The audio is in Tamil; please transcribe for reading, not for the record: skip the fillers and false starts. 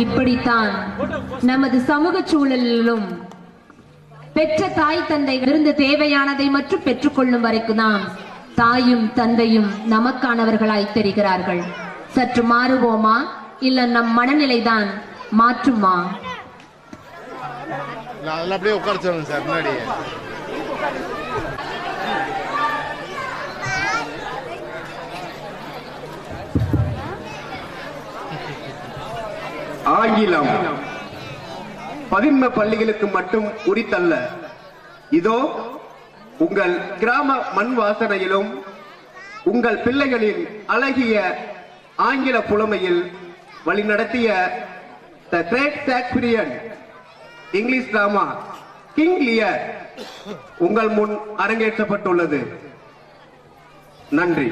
இப்படித்தான் நமது சமூக சூழலிலும் பெற்ற தாய் தந்தைகளிருந்து தேவையானதை மட்டும் பெற்றுக்கொள்ளும் வரைக்கும் தான் தாயும் தந்தையும் நமக்கானவர்களாய் தெரிகிறார்கள். சற்று மாறுவோமா, இல்ல நம் மனநிலைதான் மாற்றுமா? அப்படியே உட்கார சொல்லுங்க சார். முன்னாடி ஆங்கிலம் பதின்ம பள்ளிகளுக்கு மட்டும் உரித்தல்ல. இதோ உங்கள் கிராம மண் வாசனையிலும் உங்கள் பிள்ளைகளின் அழகிய ஆங்கில புலமையில் வழிநடத்திய தி கிரேட் ஷேக்ஸ்பியரின் இங்கிலீஷ் டிராமா கிங் லியர் உங்கள் முன் அரங்கேற்றப்பட்டுள்ளது. நன்றி.